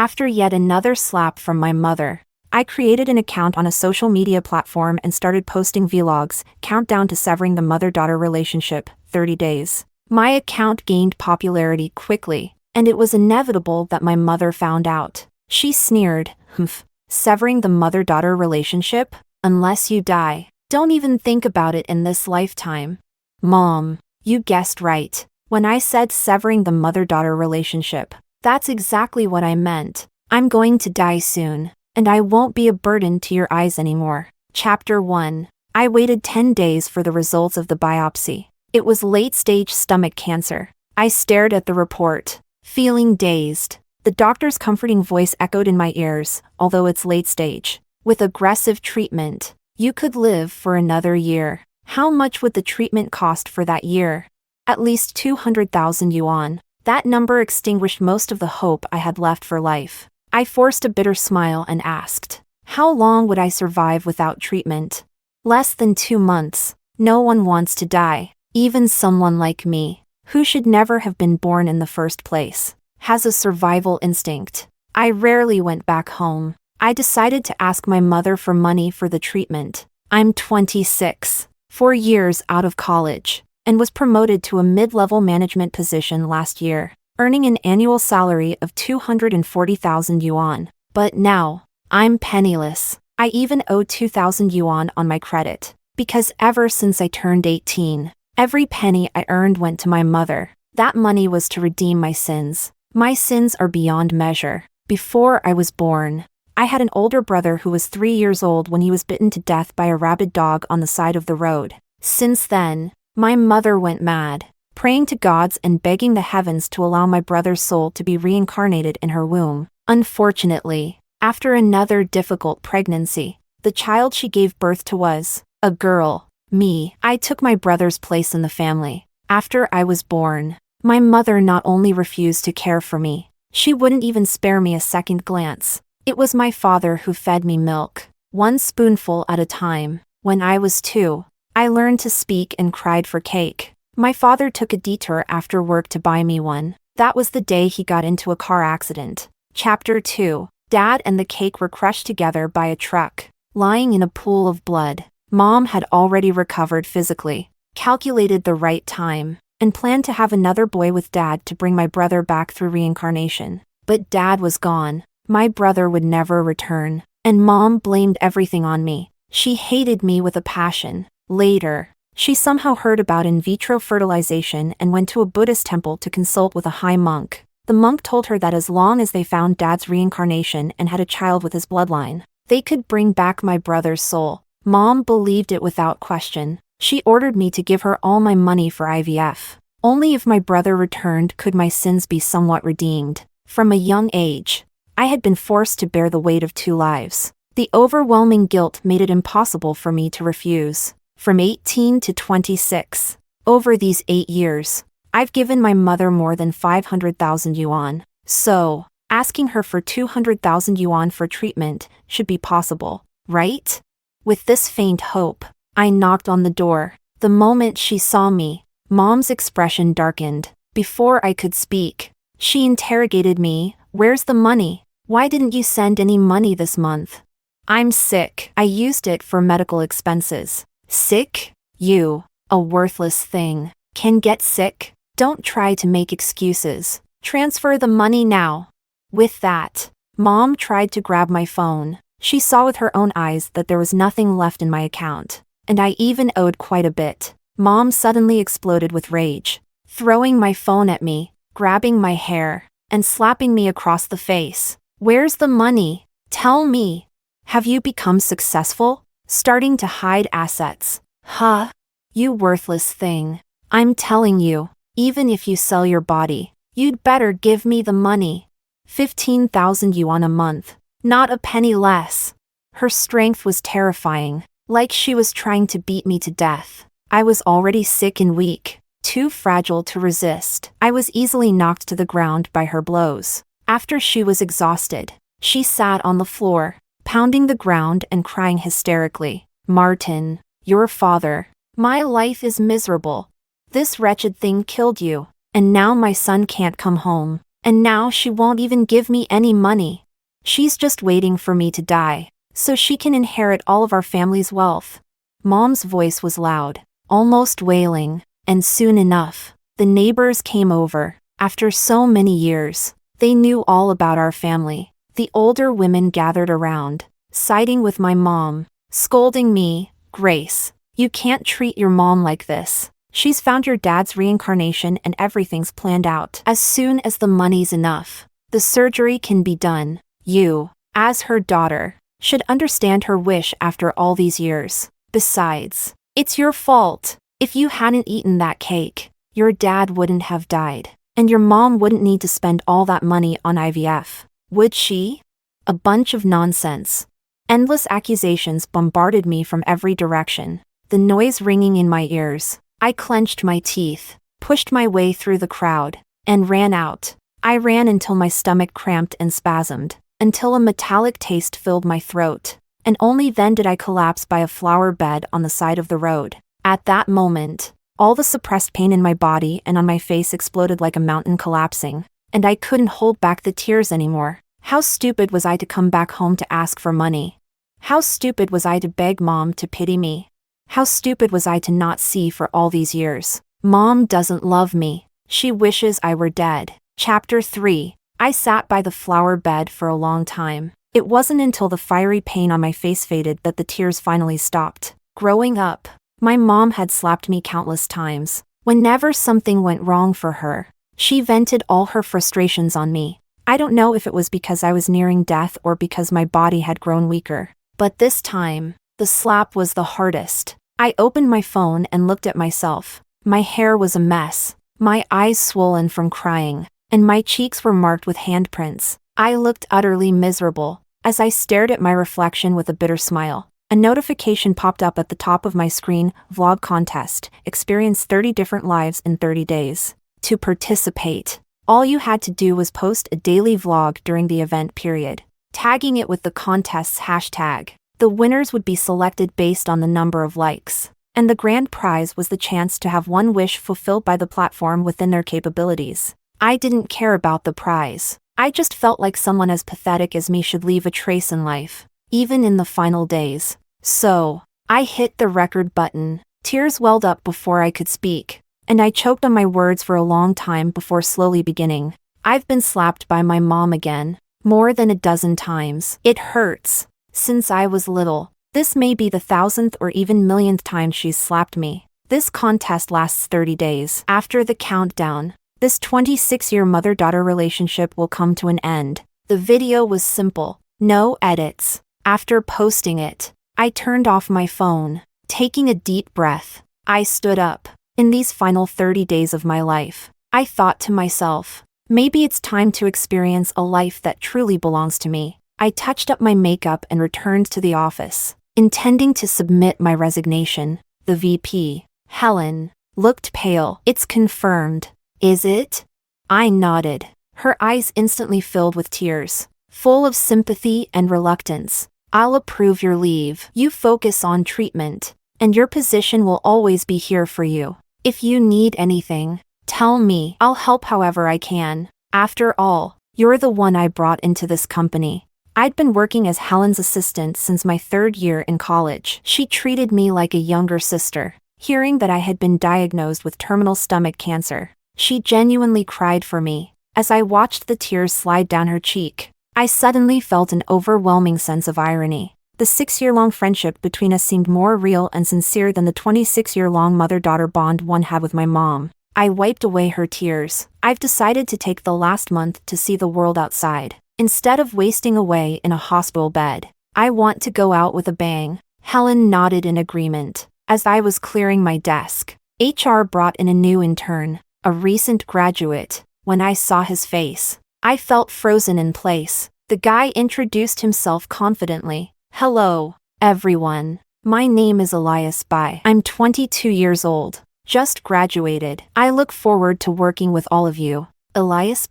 After yet another slap from my mother, I created an account on a social media platform and started posting vlogs, countdown to severing the mother-daughter relationship, 30 days. My account gained popularity quickly, and it was inevitable that my mother found out. She sneered, "Hmph, severing the mother-daughter relationship? Unless you die. Don't even think about it in this lifetime." Mom, you guessed right. When I said severing the mother-daughter relationship, that's exactly what I meant. I'm going to die soon, and I won't be a burden to your eyes anymore. Chapter 1. I waited 10 days for the results of the biopsy. It was late-stage stomach cancer. I stared at the report, feeling dazed. The doctor's comforting voice echoed in my ears, although it's late stage. With aggressive treatment, you could live for another year. How much would the treatment cost for that year? At least 200,000 yuan. That number extinguished most of the hope I had left for life. I forced a bitter smile and asked, how long would I survive without treatment? Less than 2 months. No one wants to die. Even someone like me, who should never have been born in the first place, has a survival instinct. I rarely went back home. I decided to ask my mother for money for the treatment. I'm 26, 4 years out of college, and was promoted to a mid-level management position last year, earning an annual salary of 240,000 yuan. But now, I'm penniless. I even owe 2,000 yuan on my credit, because ever since I turned 18, every penny I earned went to my mother. That money was to redeem my sins. My sins are beyond measure. Before I was born, I had an older brother who was 3 years old when he was bitten to death by a rabid dog on the side of the road. Since then, my mother went mad, praying to gods and begging the heavens to allow my brother's soul to be reincarnated in her womb. Unfortunately, after another difficult pregnancy, the child she gave birth to was a girl. Me. I took my brother's place in the family. After I was born, my mother not only refused to care for me, she wouldn't even spare me a second glance. It was my father who fed me milk, 1 spoonful at a time. When I was 2, I learned to speak and cried for cake. My father took a detour after work to buy me one. That was the day he got into a car accident. Chapter 2. Dad and the cake were crushed together by a truck, lying in a pool of blood. Mom had already recovered physically, calculated the right time, and planned to have another boy with Dad to bring my brother back through reincarnation. But Dad was gone. My brother would never return, and Mom blamed everything on me. She hated me with a passion. Later, she somehow heard about in vitro fertilization and went to a Buddhist temple to consult with a high monk. The monk told her that as long as they found Dad's reincarnation and had a child with his bloodline, they could bring back my brother's soul. Mom believed it without question. She ordered me to give her all my money for IVF. Only if my brother returned could my sins be somewhat redeemed. From a young age, I had been forced to bear the weight of 2 lives. The overwhelming guilt made it impossible for me to refuse. From 18 to 26, over these 8 years, I've given my mother more than 500,000 yuan. So, asking her for 200,000 yuan for treatment should be possible, right? With this faint hope, I knocked on the door. The moment she saw me, Mom's expression darkened. Before I could speak, she interrogated me, "Where's the money? Why didn't you send any money this month?" "I'm sick. I used it for medical expenses." "Sick? You, a worthless thing, can get sick? Don't try to make excuses. Transfer the money now." With that, Mom tried to grab my phone. She saw with her own eyes that there was nothing left in my account, and I even owed quite a bit. Mom suddenly exploded with rage, throwing my phone at me, grabbing my hair, and slapping me across the face. "Where's the money? Tell me. Have you become successful? Starting to hide assets? Huh? You worthless thing. I'm telling you, even if you sell your body, you'd better give me the money. 15,000 yuan a month. Not a penny less." Her strength was terrifying, like she was trying to beat me to death. I was already sick and weak, too fragile to resist. I was easily knocked to the ground by her blows. After she was exhausted, she sat on the floor, pounding the ground and crying hysterically. "Martin, your father. My life is miserable. This wretched thing killed you, and now my son can't come home, And now she won't even give me any money. She's just waiting for me to die, so she can inherit all of our family's wealth. Mom's voice was loud, almost wailing, and soon enough, the neighbors came over. After so many years, they knew all about our family. The older women gathered around, siding with my mom, scolding me. Grace, you can't treat your mom like this. She's found your dad's reincarnation and everything's planned out. As soon as the money's enough, the surgery can be done. You, as her daughter, should understand her wish after all these years. Besides, it's your fault. If you hadn't eaten that cake, your dad wouldn't have died, and your mom wouldn't need to spend all that money on IVF, would she? A bunch of nonsense. Endless accusations bombarded me from every direction, the noise ringing in my ears. I clenched my teeth, pushed my way through the crowd, and ran out. I ran until my stomach cramped and spasmed, until a metallic taste filled my throat, and only then did I collapse by a flower bed on the side of the road. At that moment, all the suppressed pain in my body and on my face exploded like a mountain collapsing, and I couldn't hold back the tears anymore. How stupid was I to come back home to ask for money? How stupid was I to beg Mom to pity me? How stupid was I to not see for all these years? Mom doesn't love me. She wishes I were dead. Chapter 3. I sat by the flower bed for a long time. It wasn't until the fiery pain on my face faded that the tears finally stopped. Growing up, my mom had slapped me countless times. Whenever something went wrong for her, she vented all her frustrations on me. I don't know if it was because I was nearing death or because my body had grown weaker. But this time, the slap was the hardest. I opened my phone and looked at myself. My hair was a mess, my eyes swollen from crying, and my cheeks were marked with handprints. I looked utterly miserable. As I stared at my reflection with a bitter smile, a notification popped up at the top of my screen: Vlog Contest. Experience 30 different lives in 30 days. To participate, all you had to do was post a daily vlog during the event period, tagging it with the contest's hashtag. The winners would be selected based on the number of likes, and the grand prize was the chance to have one wish fulfilled by the platform within their capabilities. I didn't care about the prize. I just felt like someone as pathetic as me should leave a trace in life, even in the final days. So, I hit the record button. Tears welled up before I could speak, and I choked on my words for a long time before slowly beginning. I've been slapped by my mom again, more than a dozen times. It hurts. Since I was little, this may be the 1,000th or even millionth time she's slapped me. This contest lasts 30 days. After the countdown, this 26-year mother-daughter relationship will come to an end. The video was simple, no edits. After posting it, I turned off my phone. Taking a deep breath, I stood up. In these final 30 days of my life, I thought to myself, maybe it's time to experience a life that truly belongs to me. I touched up my makeup and returned to the office, intending to submit my resignation. The VP, Helen, looked pale. It's confirmed. Is it? I nodded. Her eyes instantly filled with tears, full of sympathy and reluctance. I'll approve your leave. You focus on treatment, and your position will always be here for you. If you need anything, tell me. I'll help however I can. After all, you're the one I brought into this company. I'd been working as Helen's assistant since my 3rd year in college. She treated me like a younger sister. Hearing that I had been diagnosed with terminal stomach cancer, she genuinely cried for me. As I watched the tears slide down her cheek, I suddenly felt an overwhelming sense of irony. The 6-year-long friendship between us seemed more real and sincere than the 26-year-long mother-daughter bond one had with my mom. I wiped away her tears. I've decided to take the last month to see the world outside, instead of wasting away in a hospital bed. I want to go out with a bang. Helen nodded in agreement. As I was clearing my desk, HR brought in a new intern, a recent graduate. When I saw his face, I felt frozen in place. The guy introduced himself confidently. Hello, everyone. My name is Elias. I'm 22 years old. Just graduated. I look forward to working with all of you. Elias?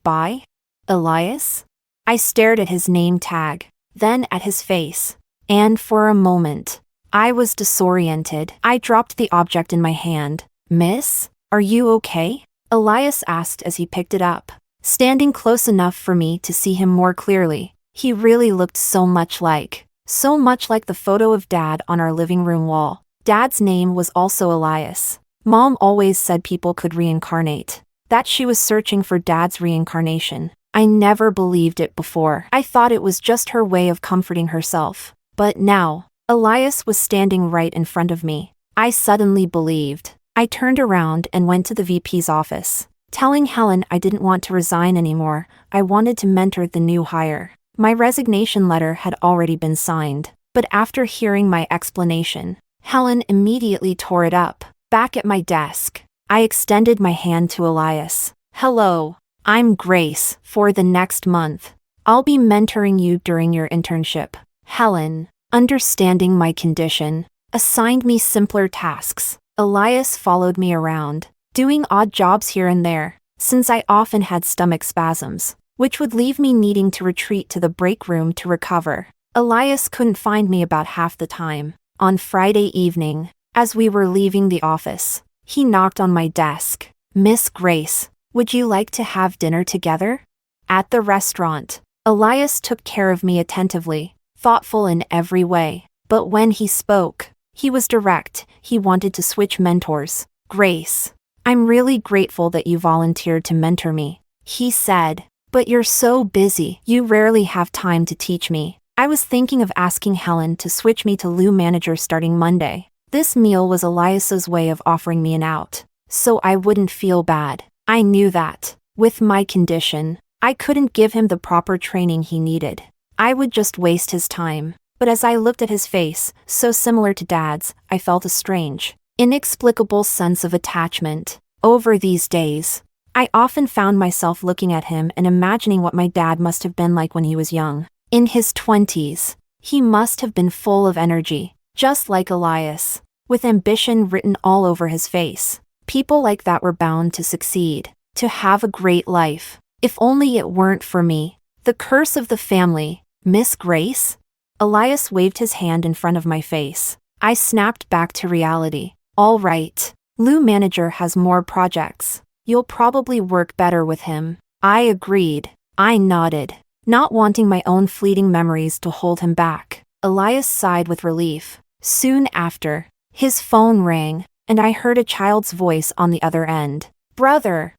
Elias? I stared at his name tag, then at his face, and for a moment, I was disoriented. I dropped the object in my hand. Miss, are you okay? Elias asked as he picked it up. standing close enough for me to see him more clearly. He really looked so much like the photo of Dad on our living room wall. Dad's name was also Elias. Mom always said people could reincarnate, that she was searching for Dad's reincarnation. I never believed it before. I thought it was just her way of comforting herself. But now, Elias was standing right in front of me. I suddenly believed. I turned around and went to the VP's office, telling Helen I didn't want to resign anymore. I wanted to mentor the new hire. My resignation letter had already been signed, but after hearing my explanation, Helen immediately tore it up. Back at my desk, I extended my hand to Elias. "Hello, I'm Grace. For the next month, I'll be mentoring you during your internship." Helen, understanding my condition, assigned me simpler tasks. Elias followed me around, doing odd jobs here and there, since I often had stomach spasms, which would leave me needing to retreat to the break room to recover. Elias couldn't find me about half the time. On Friday evening, as we were leaving the office, he knocked on my desk. "Miss Grace, would you like to have dinner together?" At the restaurant, Elias took care of me attentively, thoughtful in every way. But when he spoke, he was direct. He wanted to switch mentors. "Grace, I'm really grateful that you volunteered to mentor me," he said. "But you're so busy. You rarely have time to teach me." I was thinking of asking Helen to switch me to Lou manager starting Monday. This meal was Elias's way of offering me an out, so I wouldn't feel bad. I knew that, with my condition, I couldn't give him the proper training he needed. I would just waste his time. But as I looked at his face, so similar to Dad's, I felt a strange, inexplicable sense of attachment. Over these days, I often found myself looking at him and imagining what my dad must have been like when he was young. In his 20s, he must have been full of energy, just like Elias, with ambition written all over his face. People like that were bound to succeed, to have a great life. If only it weren't for me. The curse of the family. "Miss Grace?" Elias waved his hand in front of my face. I snapped back to reality. "All right. Lou manager has more projects. You'll probably work better with him." I agreed. I nodded, not wanting my own fleeting memories to hold him back. Elias sighed with relief. Soon after, his phone rang, and I heard a child's voice on the other end. Brother,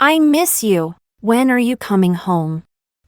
I miss you. When are you coming home?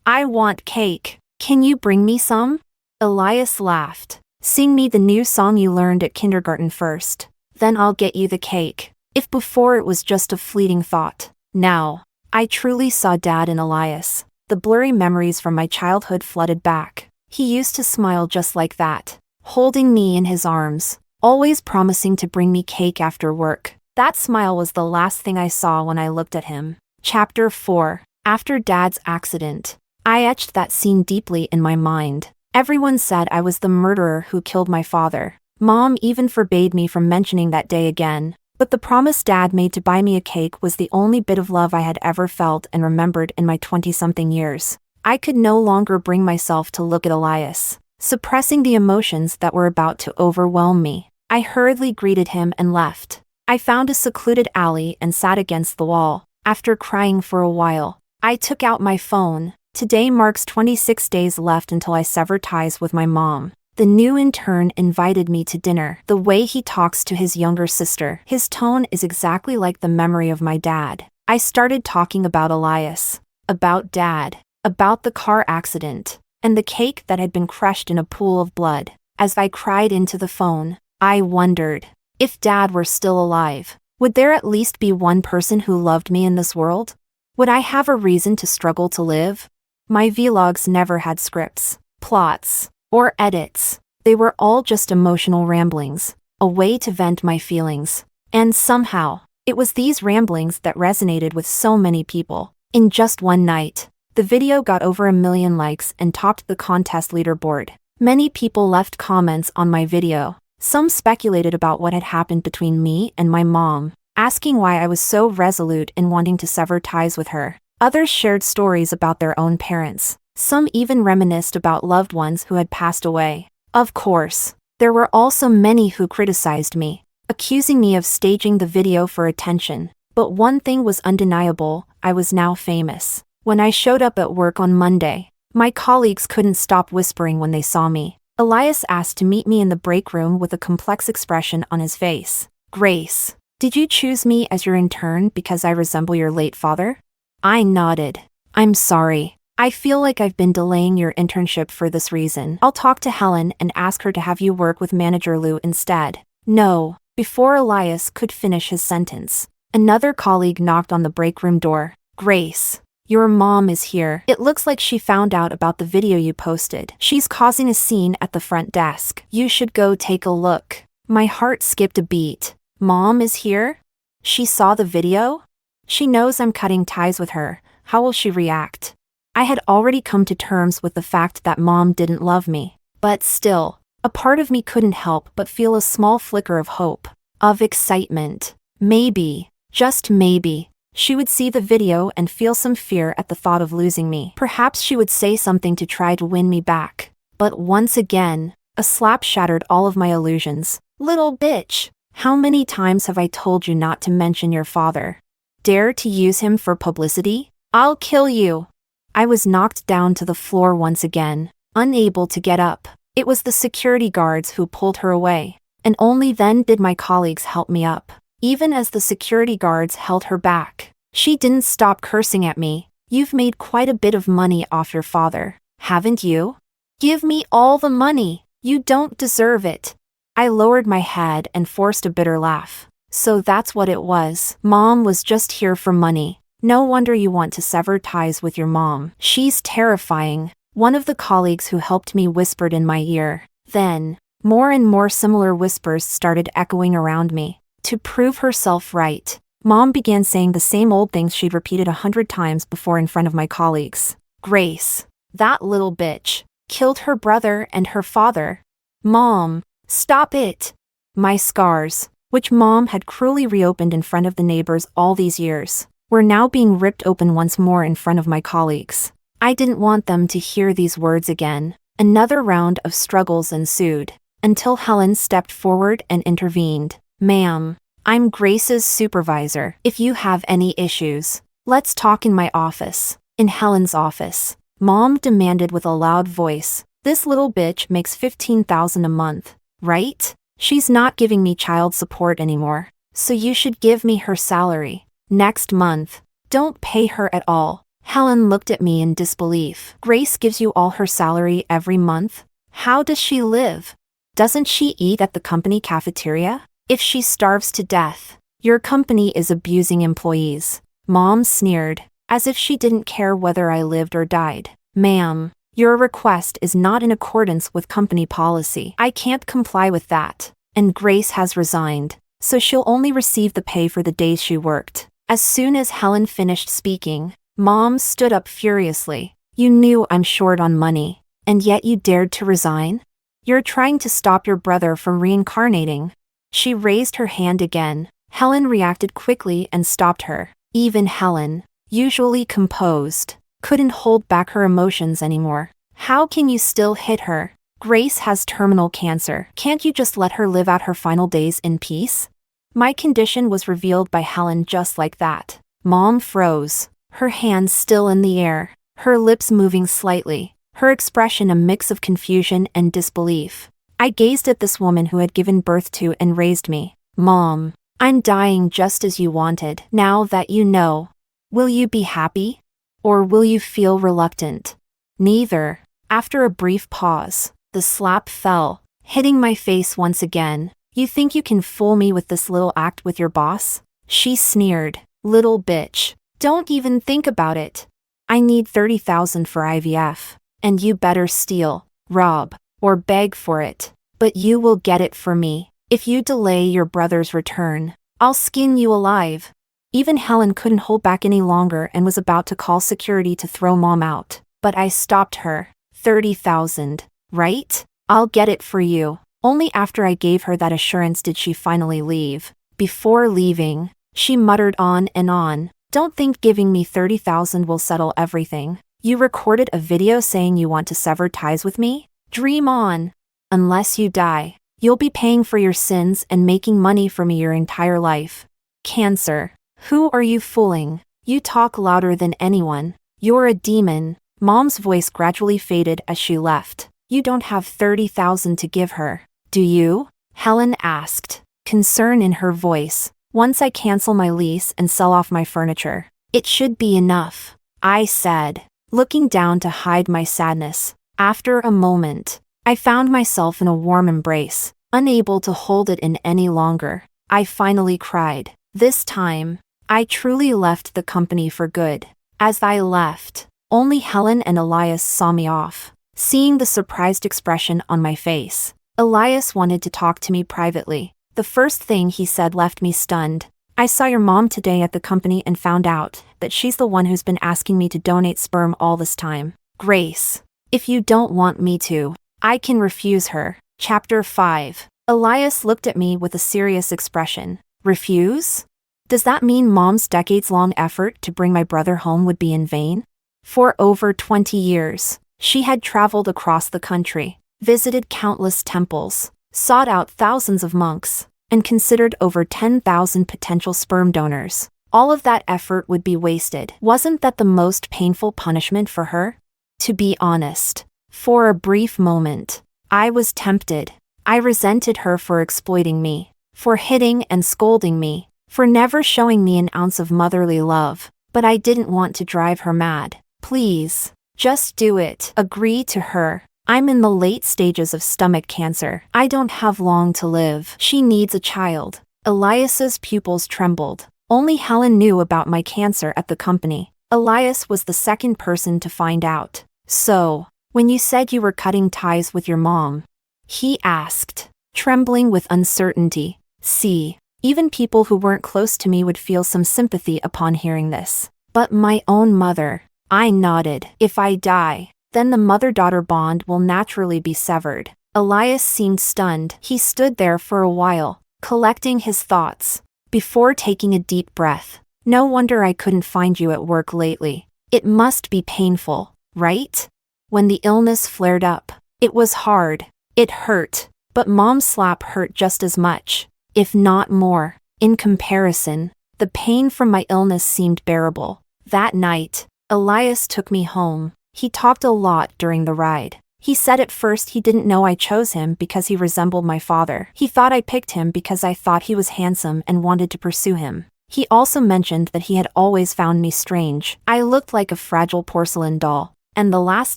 I want cake. Can you bring me some?" Elias laughed. "Sing me the new song you learned at kindergarten first. Then I'll get you the cake." If before it was just a fleeting thought, now, I truly saw Dad in Elias. The blurry memories from my childhood flooded back. He used to smile just like that, holding me in his arms, always promising to bring me cake after work. That smile was the last thing I saw when I looked at him. Chapter 4. After Dad's accident, I etched that scene deeply in my mind. Everyone said I was the murderer who killed my father. Mom even forbade me from mentioning that day again. But the promise Dad made to buy me a cake was the only bit of love I had ever felt and remembered in my 20-something years. I could no longer bring myself to look at Elias, suppressing the emotions that were about to overwhelm me. I hurriedly greeted him and left. I found a secluded alley and sat against the wall. After crying for a while, I took out my phone. Today marks 26 days left until I sever ties with my mom. The new intern invited me to dinner. The way he talks to his younger sister, his tone is exactly like the memory of my dad. I started talking about Elias, about Dad, about the car accident, and the cake that had been crushed in a pool of blood. As I cried into the phone, I wondered, if Dad were still alive, would there at least be one person who loved me in this world? Would I have a reason to struggle to live? My vlogs never had scripts, plots, or edits. They were all just emotional ramblings, a way to vent my feelings. And somehow, it was these ramblings that resonated with so many people. In just one night, the video got over 1 million likes and topped the contest leaderboard. Many people left comments on my video. Some speculated about what had happened between me and my mom, asking why I was so resolute in wanting to sever ties with her. Others shared stories about their own parents. Some even reminisced about loved ones who had passed away. Of course, there were also many who criticized me, accusing me of staging the video for attention. But one thing was undeniable, I was now famous. When I showed up at work on Monday, my colleagues couldn't stop whispering when they saw me. Elias asked to meet me in the break room with a complex expression on his face. "Grace, did you choose me as your intern because I resemble your late father?" I nodded. "I'm sorry. I feel like I've been delaying your internship for this reason. I'll talk to Helen and ask her to have you work with Manager Lou instead." No. Before Elias could finish his sentence, another colleague knocked on the break room door. "Grace, your mom is here. It looks like she found out about the video you posted. She's causing a scene at the front desk. You should go take a look." My heart skipped a beat. Mom is here? She saw the video? She knows I'm cutting ties with her. How will she react? I had already come to terms with the fact that Mom didn't love me. But still, a part of me couldn't help but feel a small flicker of hope, of excitement. Maybe, just maybe, she would see the video and feel some fear at the thought of losing me. Perhaps she would say something to try to win me back. But once again, a slap shattered all of my illusions. "Little bitch, how many times have I told you not to mention your father? Dare to use him for publicity? I'll kill you." I was knocked down to the floor once again, unable to get up. It was the security guards who pulled her away, and only then did my colleagues help me up. Even as the security guards held her back, she didn't stop cursing at me. "You've made quite a bit of money off your father, haven't you? Give me all the money. You don't deserve it." I lowered my head and forced a bitter laugh. So that's what it was. Mom was just here for money. No wonder you want to sever ties with your mom. She's terrifying. One of the colleagues who helped me whispered in my ear. Then, more and more similar whispers started echoing around me. To prove herself right, Mom began saying the same old things she'd repeated 100 times before in front of my colleagues. "Grace, that little bitch, killed her brother and her father. Mom, stop it." My scars, which Mom had cruelly reopened in front of the neighbors all these years, were now being ripped open once more in front of my colleagues. I didn't want them to hear these words again. Another round of struggles ensued, until Helen stepped forward and intervened. "Ma'am, I'm Grace's supervisor. If you have any issues, let's talk in my office." In Helen's office, Mom demanded with a loud voice, "This little bitch makes $15,000 a month, right? She's not giving me child support anymore, so you should give me her salary next month. Don't pay her at all." Helen looked at me in disbelief. "Grace gives you all her salary every month? How does she live? Doesn't she eat at the company cafeteria? If she starves to death, your company is abusing employees." Mom sneered, as if she didn't care whether I lived or died. "Ma'am, your request is not in accordance with company policy. I can't comply with that. And Grace has resigned, so she'll only receive the pay for the days she worked." As soon as Helen finished speaking, Mom stood up furiously. "You knew I'm short on money, and yet you dared to resign? You're trying to stop your brother from reincarnating." She raised her hand again. Helen reacted quickly and stopped her. Even Helen, usually composed, couldn't hold back her emotions anymore. "How can you still hit her? Grace has terminal cancer. Can't you just let her live out her final days in peace?" My condition was revealed by Helen just like that. Mom froze, her hands still in the air, her lips moving slightly, her expression a mix of confusion and disbelief. I gazed at this woman who had given birth to and raised me. "Mom, I'm dying just as you wanted. Now that you know, will you be happy? Or will you feel reluctant?" Neither. After a brief pause, the slap fell, hitting my face once again. "You think you can fool me with this little act with your boss?" She sneered. "Little bitch. Don't even think about it. I need $30,000 for IVF, and you better steal, rob, or beg for it. But you will get it for me. If you delay your brother's return, I'll skin you alive." Even Helen couldn't hold back any longer and was about to call security to throw Mom out. But I stopped her. $30,000, right? I'll get it for you." Only after I gave her that assurance did she finally leave. Before leaving, she muttered on and on. "Don't think giving me $30,000 will settle everything. You recorded a video saying you want to sever ties with me? Dream on. Unless you die, you'll be paying for your sins and making money for me your entire life. Cancer. Who are you fooling? You talk louder than anyone. You're a demon. Mom's voice gradually faded as she left. You don't have 30,000 to give her, do you? Helen asked, concern in her voice. Once I cancel my lease and sell off my furniture, it should be enough, I said, looking down to hide my sadness. After a moment, I found myself in a warm embrace, unable to hold it in any longer. I finally cried. This time, I truly left the company for good. As I left, only Helen and Elias saw me off. Seeing the surprised expression on my face, Elias wanted to talk to me privately. The first thing he said left me stunned. I saw your mom today at the company and found out that she's the one who's been asking me to donate sperm all this time. Grace, if you don't want me to, I can refuse her. Chapter 5. Elias looked at me with a serious expression. Refuse? Does that mean Mom's decades-long effort to bring my brother home would be in vain? For over 20 years, she had traveled across the country, visited countless temples, sought out thousands of monks, and considered over 10,000 potential sperm donors. All of that effort would be wasted. Wasn't that the most painful punishment for her? To be honest, for a brief moment, I was tempted. I resented her for exploiting me, for hitting and scolding me, for never showing me an ounce of motherly love, but I didn't want to drive her mad. Please, just do it. Agree to her. I'm in the late stages of stomach cancer. I don't have long to live. She needs a child. Elias's pupils trembled. Only Helen knew about my cancer at the company. Elias was the second person to find out. So, when you said you were cutting ties with your mom, he asked, trembling with uncertainty. See, even people who weren't close to me would feel some sympathy upon hearing this. But my own mother. I nodded. If I die, then the mother-daughter bond will naturally be severed. Elias seemed stunned. He stood there for a while, collecting his thoughts, before taking a deep breath. No wonder I couldn't find you at work lately. It must be painful, right? When the illness flared up, it was hard. It hurt, but Mom's slap hurt just as much, if not more. In comparison, the pain from my illness seemed bearable. That night, Elias took me home. He talked a lot during the ride. He said at first he didn't know I chose him because he resembled my father. He thought I picked him because I thought he was handsome and wanted to pursue him. He also mentioned that he had always found me strange. I looked like a fragile porcelain doll. And the last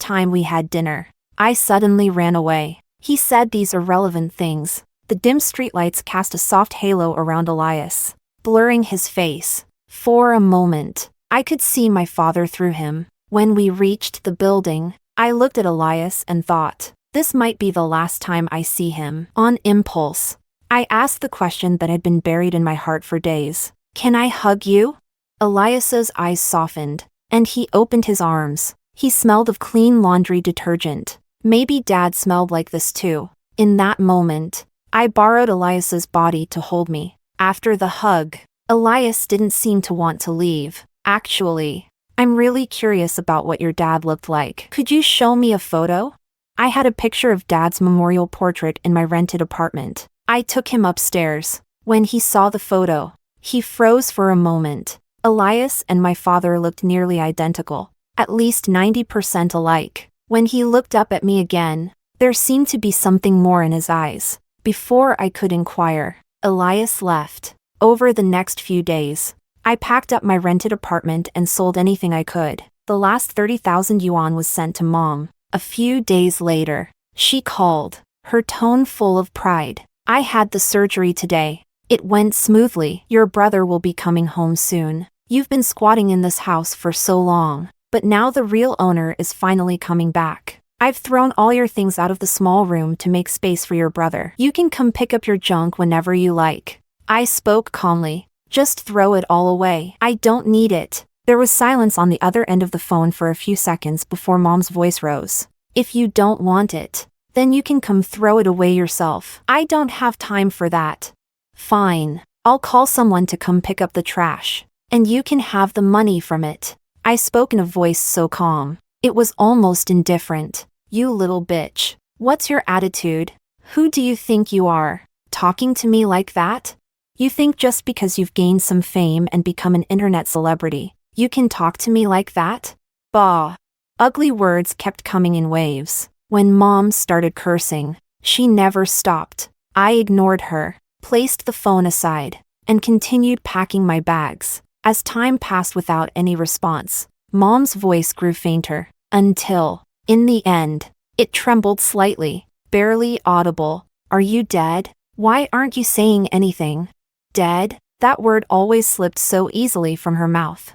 time we had dinner, I suddenly ran away. He said these irrelevant things. The dim streetlights cast a soft halo around Elias, blurring his face. For a moment, I could see my father through him. When we reached the building, I looked at Elias and thought, this might be the last time I see him. On impulse, I asked the question that had been buried in my heart for days. Can I hug you? Elias's eyes softened, and he opened his arms. He smelled of clean laundry detergent. Maybe Dad smelled like this too. In that moment, I borrowed Elias's body to hold me. After the hug, Elias didn't seem to want to leave. Actually, I'm really curious about what your dad looked like. Could you show me a photo? I had a picture of Dad's memorial portrait in my rented apartment. I took him upstairs. When he saw the photo, he froze for a moment. Elias and my father looked nearly identical, at least 90% alike. When he looked up at me again, there seemed to be something more in his eyes. Before I could inquire, Elias left. Over the next few days, I packed up my rented apartment and sold anything I could. The last 30,000 yuan was sent to Mom. A few days later, she called, her tone full of pride. I had the surgery today. It went smoothly. Your brother will be coming home soon. You've been squatting in this house for so long, but now the real owner is finally coming back. I've thrown all your things out of the small room to make space for your brother. You can come pick up your junk whenever you like. I spoke calmly. Just throw it all away. I don't need it. There was silence on the other end of the phone for a few seconds before Mom's voice rose. If you don't want it, then you can come throw it away yourself. I don't have time for that. Fine. I'll call someone to come pick up the trash, and you can have the money from it. I spoke in a voice so calm. It was almost indifferent. You little bitch. What's your attitude? Who do you think you are, talking to me like that? You think just because you've gained some fame and become an internet celebrity, you can talk to me like that? Bah. Ugly words kept coming in waves. When Mom started cursing, she never stopped. I ignored her, placed the phone aside, and continued packing my bags. As time passed without any response, Mom's voice grew fainter, until, in the end, it trembled slightly, barely audible. Are you dead? Why aren't you saying anything? Dead? That word always slipped so easily from her mouth.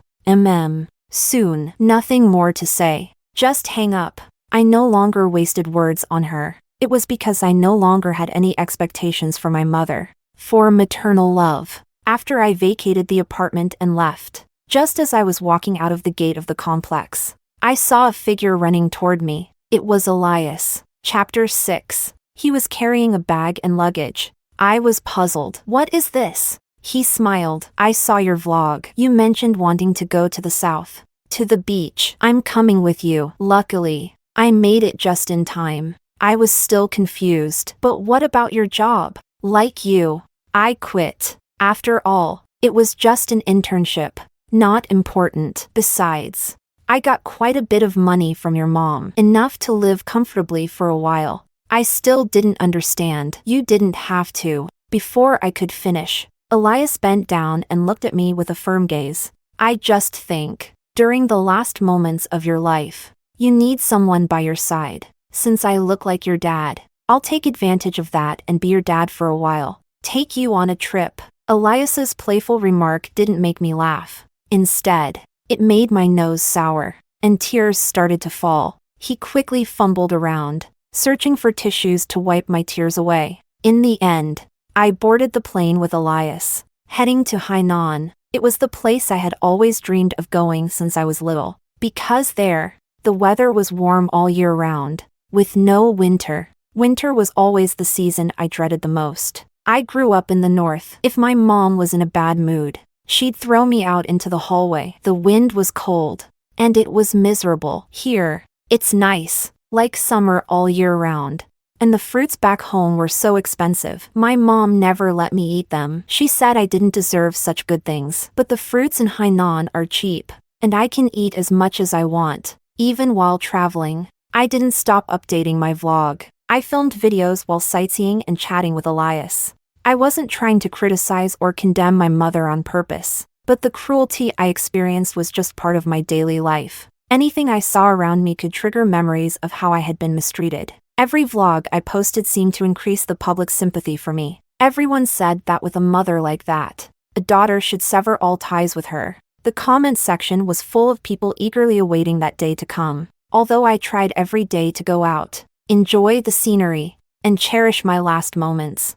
Soon, nothing more to say. Just hang up. I no longer wasted words on her. It was because I no longer had any expectations for my mother, for maternal love. After I vacated the apartment and left, just as I was walking out of the gate of the complex, I saw a figure running toward me. It was Elias. Chapter 6. He was carrying a bag and luggage. I was puzzled. What is this? He smiled. I saw your vlog. You mentioned wanting to go to the south. To the beach. I'm coming with you. Luckily, I made it just in time. I was still confused. But what about your job? Like you, I quit. After all, it was just an internship. Not important. Besides, I got quite a bit of money from your mom. Enough to live comfortably for a while. I still didn't understand. You didn't have to. Before I could finish, Elias bent down and looked at me with a firm gaze. I just think, during the last moments of your life, you need someone by your side. Since I look like your dad, I'll take advantage of that and be your dad for a while. Take you on a trip. Elias's playful remark didn't make me laugh. Instead, it made my nose sour, and tears started to fall. He quickly fumbled around, searching for tissues to wipe my tears away. In the end, I boarded the plane with Elias, heading to Hainan. It was the place I had always dreamed of going since I was little, because there, the weather was warm all year round, with no winter. Winter was always the season I dreaded the most. I grew up in the north. If my mom was in a bad mood, she'd throw me out into the hallway. The wind was cold, and it was miserable. Here, it's nice, like summer all year round. And the fruits back home were so expensive. My mom never let me eat them. She said I didn't deserve such good things. But the fruits in Hainan are cheap, and I can eat as much as I want, even while traveling. I didn't stop updating my vlog. I filmed videos while sightseeing and chatting with Elias. I wasn't trying to criticize or condemn my mother on purpose, but the cruelty I experienced was just part of my daily life. Anything I saw around me could trigger memories of how I had been mistreated. Every vlog I posted seemed to increase the public's sympathy for me. Everyone said that with a mother like that, a daughter should sever all ties with her. The comment section was full of people eagerly awaiting that day to come. Although I tried every day to go out, enjoy the scenery, and cherish my last moments,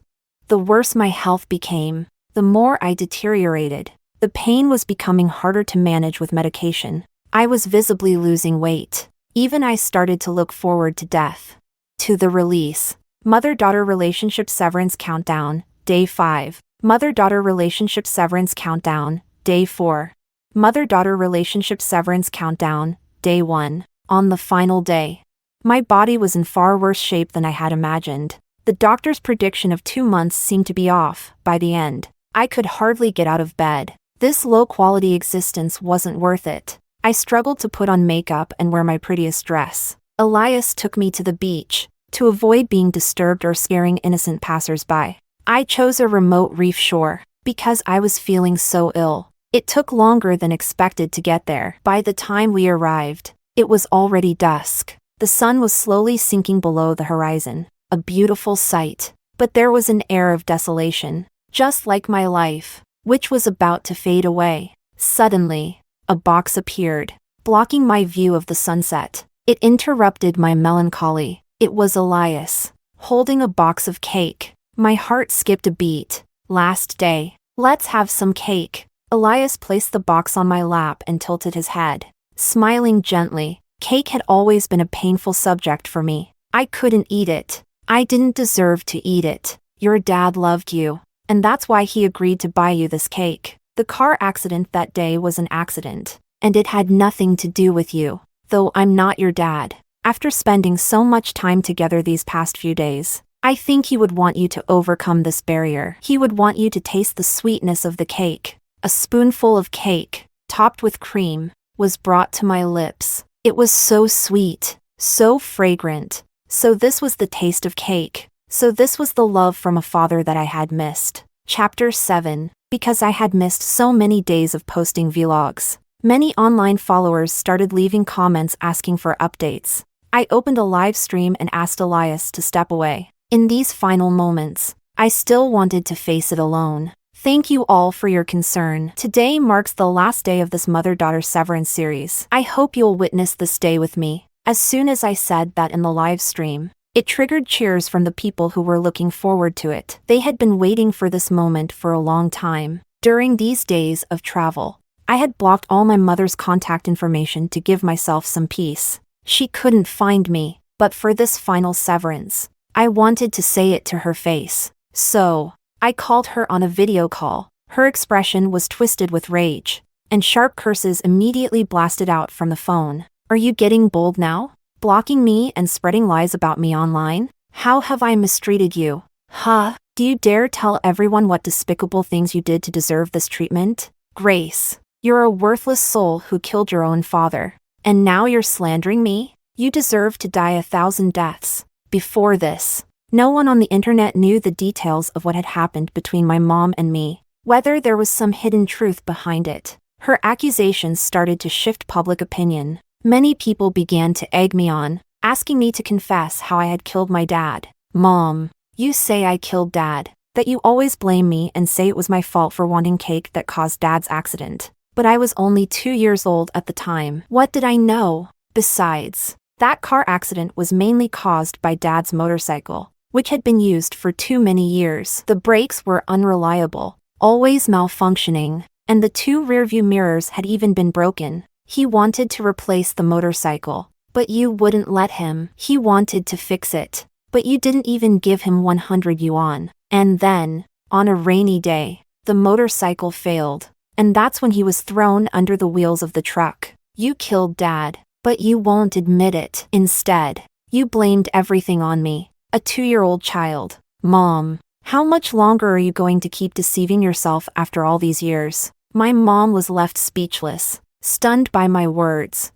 the worse my health became, the more I deteriorated. The pain was becoming harder to manage with medication. I was visibly losing weight. Even I started to look forward to death. To the release. Mother-daughter relationship severance countdown, day 5. Mother-daughter relationship severance countdown, day 4. Mother-daughter relationship severance countdown, day 1. On the final day, my body was in far worse shape than I had imagined. The doctor's prediction of 2 months seemed to be off. By the end, I could hardly get out of bed. This low-quality existence wasn't worth it. I struggled to put on makeup and wear my prettiest dress. Elias took me to the beach, to avoid being disturbed or scaring innocent passers-by. I chose a remote reef shore, because I was feeling so ill. It took longer than expected to get there. By the time we arrived, it was already dusk. The sun was slowly sinking below the horizon, a beautiful sight. But there was an air of desolation, just like my life, which was about to fade away. Suddenly, a box appeared, blocking my view of the sunset. It interrupted my melancholy. It was Elias, holding a box of cake. My heart skipped a beat. Last day. Let's have some cake. Elias placed the box on my lap and tilted his head, smiling gently. Cake had always been a painful subject for me. I couldn't eat it. I didn't deserve to eat it. Your dad loved you, and that's why he agreed to buy you this cake. The car accident that day was an accident, and it had nothing to do with you. Though I'm not your dad. After spending so much time together these past few days, I think he would want you to overcome this barrier. He would want you to taste the sweetness of the cake. A spoonful of cake, topped with cream, was brought to my lips. It was so sweet, so fragrant. So this was the taste of cake. So this was the love from a father that I had missed. Chapter 7. Because I had missed so many days of posting vlogs, many online followers started leaving comments asking for updates. I opened a live stream and asked Elias to step away. In these final moments, I still wanted to face it alone. Thank you all for your concern. Today marks the last day of this mother-daughter severance series. I hope you'll witness this day with me. As soon as I said that in the live stream, it triggered cheers from the people who were looking forward to it. They had been waiting for this moment for a long time. During these days of travel, I had blocked all my mother's contact information to give myself some peace. She couldn't find me, but for this final severance, I wanted to say it to her face. So, I called her on a video call. Her expression was twisted with rage, and sharp curses immediately blasted out from the phone. Are you getting bold now? Blocking me and spreading lies about me online? How have I mistreated you? Huh? Do you dare tell everyone what despicable things you did to deserve this treatment? Grace, you're a worthless soul who killed your own father. And now you're slandering me? You deserve to die 1,000 deaths. Before this, no one on the internet knew the details of what had happened between my mom and me, whether there was some hidden truth behind it. Her accusations started to shift public opinion. Many people began to egg me on, asking me to confess how I had killed my dad. Mom, you say I killed Dad, that you always blame me and say it was my fault for wanting cake that caused Dad's accident. But I was only 2 years old at the time. What did I know? Besides, that car accident was mainly caused by Dad's motorcycle, which had been used for too many years. The brakes were unreliable, always malfunctioning, and the 2 rearview mirrors had even been broken. He wanted to replace the motorcycle, but you wouldn't let him. He wanted to fix it, but you didn't even give him 100 yuan. And then, on a rainy day, the motorcycle failed, and that's when he was thrown under the wheels of the truck. You killed Dad, but you won't admit it. Instead, you blamed everything on me, a 2-year-old child. Mom, how much longer are you going to keep deceiving yourself after all these years? My mom was left speechless, stunned by my words.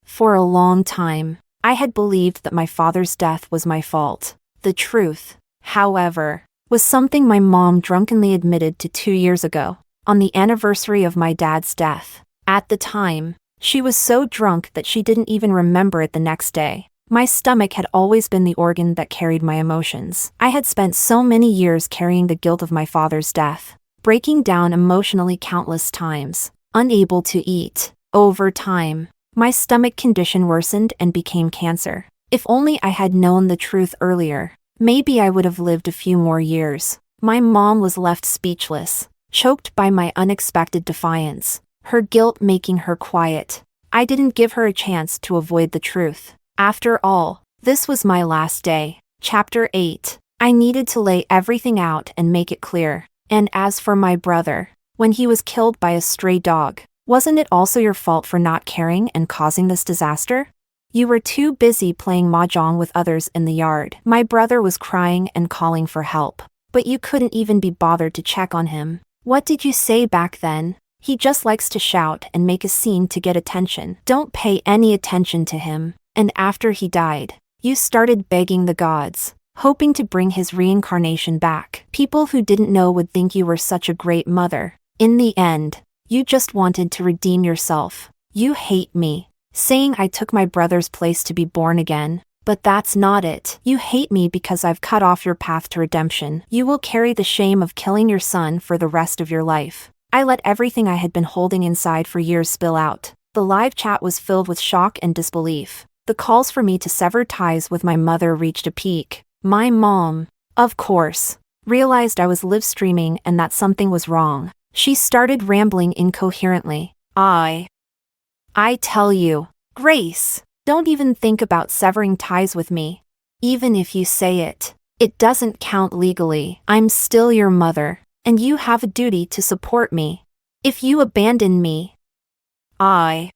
For a long time, I had believed that my father's death was my fault. The truth, however, was something my mom drunkenly admitted to 2 years ago, on the anniversary of my dad's death. At the time, she was so drunk that she didn't even remember it the next day. My stomach had always been the organ that carried my emotions. I had spent so many years carrying the guilt of my father's death, breaking down emotionally countless times, unable to eat. Over time, my stomach condition worsened and became cancer. If only I had known the truth earlier, maybe I would have lived a few more years. My mom was left speechless, choked by my unexpected defiance, her guilt making her quiet. I didn't give her a chance to avoid the truth. After all, this was my last day. Chapter 8. I needed to lay everything out and make it clear. And as for my brother, when he was killed by a stray dog, wasn't it also your fault for not caring and causing this disaster? You were too busy playing mahjong with others in the yard. My brother was crying and calling for help, but you couldn't even be bothered to check on him. What did you say back then? He just likes to shout and make a scene to get attention. Don't pay any attention to him. And after he died, you started begging the gods, hoping to bring his reincarnation back. People who didn't know would think you were such a great mother. In the end, you just wanted to redeem yourself. You hate me, saying I took my brother's place to be born again. But that's not it. You hate me because I've cut off your path to redemption. You will carry the shame of killing your son for the rest of your life. I let everything I had been holding inside for years spill out. The live chat was filled with shock and disbelief. The calls for me to sever ties with my mother reached a peak. My mom, of course, realized I was live streaming and that something was wrong. She started rambling incoherently. I tell you, Grace, don't even think about severing ties with me. Even if you say it, it doesn't count legally. I'm still your mother, and you have a duty to support me. If you abandon me, I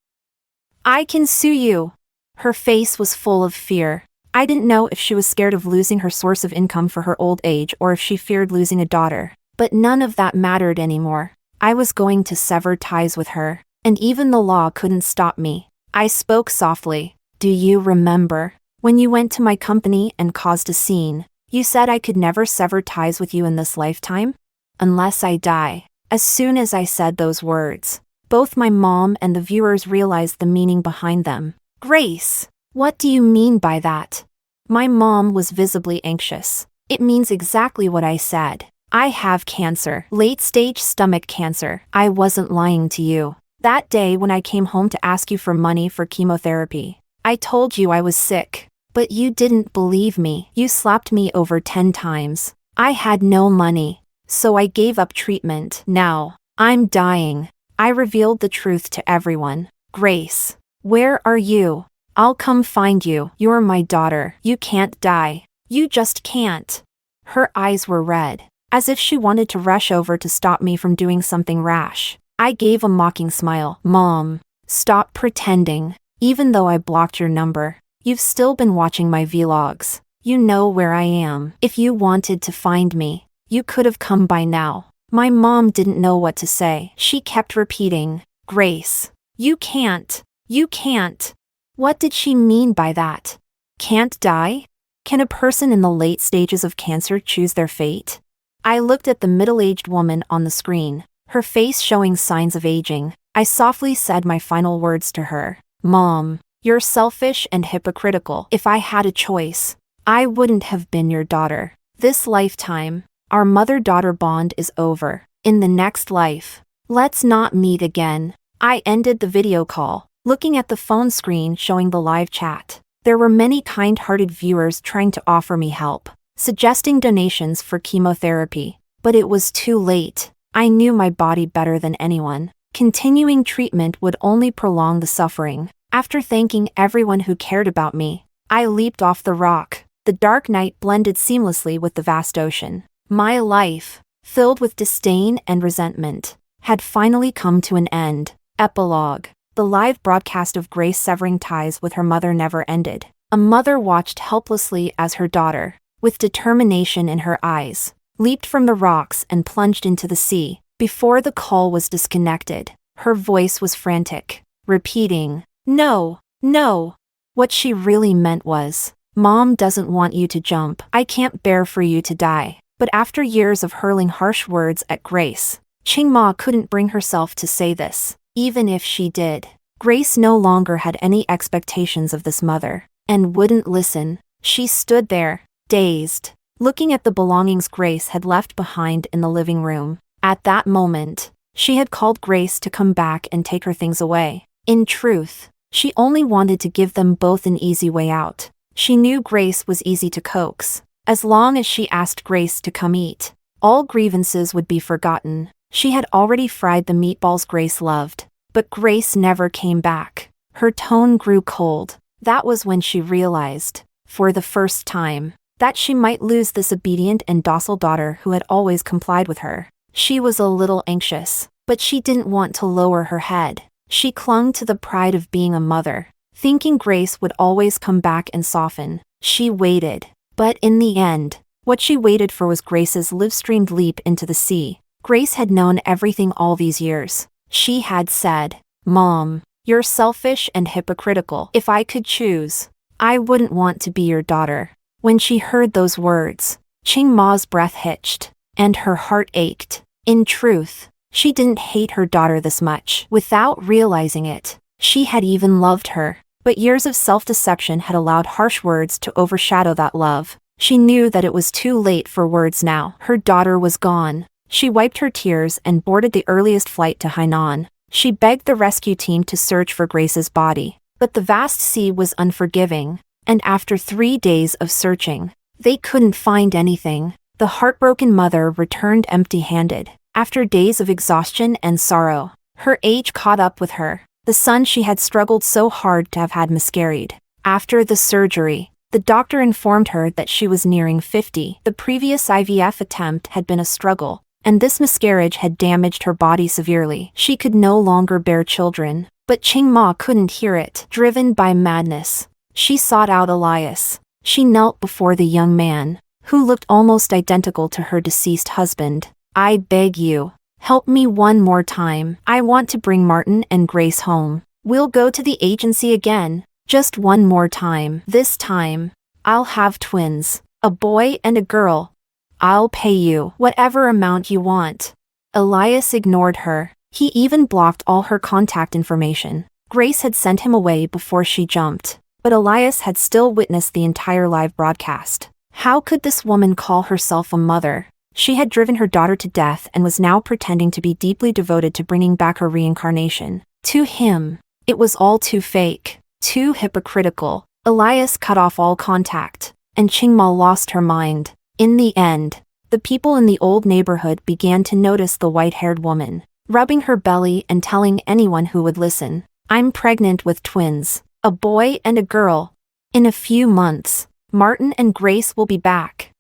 can sue you. Her face was full of fear. I didn't know if she was scared of losing her source of income for her old age or if she feared losing a daughter. But none of that mattered anymore. I was going to sever ties with her, and even the law couldn't stop me. I spoke softly. Do you remember? When you went to my company and caused a scene, you said I could never sever ties with you in this lifetime? Unless I die. As soon as I said those words, both my mom and the viewers realized the meaning behind them. Grace, what do you mean by that? My mom was visibly anxious. It means exactly what I said. I have cancer, late-stage stomach cancer. I wasn't lying to you. That day when I came home to ask you for money for chemotherapy, I told you I was sick. But you didn't believe me. You slapped me over 10 times. I had no money, so I gave up treatment. Now, I'm dying. I revealed the truth to everyone. Grace, where are you? I'll come find you. You're my daughter. You can't die. You just can't. Her eyes were red, as if she wanted to rush over to stop me from doing something rash. I gave a mocking smile. Mom, stop pretending. Even though I blocked your number, you've still been watching my vlogs. You know where I am. If you wanted to find me, you could have come by now. My mom didn't know what to say. She kept repeating, Grace, you can't. You can't. What did she mean by that? Can't die? Can a person in the late stages of cancer choose their fate? I looked at the middle-aged woman on the screen, her face showing signs of aging. I softly said my final words to her. Mom, you're selfish and hypocritical. If I had a choice, I wouldn't have been your daughter. This lifetime, our mother-daughter bond is over. In the next life, let's not meet again. I ended the video call, looking at the phone screen showing the live chat. There were many kind-hearted viewers trying to offer me help, suggesting donations for chemotherapy. But it was too late. I knew my body better than anyone. Continuing treatment would only prolong the suffering. After thanking everyone who cared about me, I leaped off the rock. The dark night blended seamlessly with the vast ocean. My life, filled with disdain and resentment, had finally come to an end. Epilogue. The live broadcast of Grace severing ties with her mother never ended. A mother watched helplessly as her daughter, with determination in her eyes, leaped from the rocks and plunged into the sea. Before the call was disconnected, her voice was frantic, repeating, No, no. What she really meant was, Mom doesn't want you to jump. I can't bear for you to die. But after years of hurling harsh words at Grace, Hmph couldn't bring herself to say this. Even if she did, Grace no longer had any expectations of this mother, and wouldn't listen. She stood there, dazed, looking at the belongings Grace had left behind in the living room. At that moment, she had called Grace to come back and take her things away. In truth, she only wanted to give them both an easy way out. She knew Grace was easy to coax. As long as she asked Grace to come eat, all grievances would be forgotten. She had already fried the meatballs Grace loved, but Grace never came back. Her tone grew cold. That was when she realized, for the first time, that she might lose this obedient and docile daughter who had always complied with her. She was a little anxious, but she didn't want to lower her head. She clung to the pride of being a mother, thinking Grace would always come back and soften. She waited, but in the end, what she waited for was Grace's live-streamed leap into the sea. Grace had known everything all these years. She had said, Mom, you're selfish and hypocritical. If I could choose, I wouldn't want to be your daughter. When she heard those words, Hmph breath hitched, and her heart ached. In truth, she didn't hate her daughter this much. Without realizing it, she had even loved her. But years of self-deception had allowed harsh words to overshadow that love. She knew that it was too late for words now. Her daughter was gone. She wiped her tears and boarded the earliest flight to Hainan. She begged the rescue team to search for Grace's body. But the vast sea was unforgiving, and after 3 days of searching, they couldn't find anything. The heartbroken mother returned empty-handed. After days of exhaustion and sorrow, her age caught up with her. The son she had struggled so hard to have had miscarried. After the surgery, the doctor informed her that she was nearing 50. The previous IVF attempt had been a struggle, and this miscarriage had damaged her body severely. She could no longer bear children, but Hmph couldn't hear it. Driven by madness, she sought out Elias. She knelt before the young man, who looked almost identical to her deceased husband. I beg you, help me one more time. I want to bring Martin and Grace home. We'll go to the agency again, just one more time. This time, I'll have twins, a boy and a girl. I'll pay you whatever amount you want. Elias ignored her. He even blocked all her contact information. Grace had sent him away before she jumped, but Elias had still witnessed the entire live broadcast. How could this woman call herself a mother? She had driven her daughter to death and was now pretending to be deeply devoted to bringing back her reincarnation. To him, it was all too fake, too hypocritical. Elias cut off all contact, and Qingma lost her mind. In the end, the people in the old neighborhood began to notice the white-haired woman, rubbing her belly and telling anyone who would listen, I'm pregnant with twins, a boy and a girl. In a few months, Martin and Grace will be back.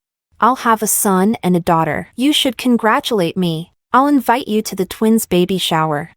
I'll have a son and a daughter. You should congratulate me. I'll invite you to the twins' baby shower.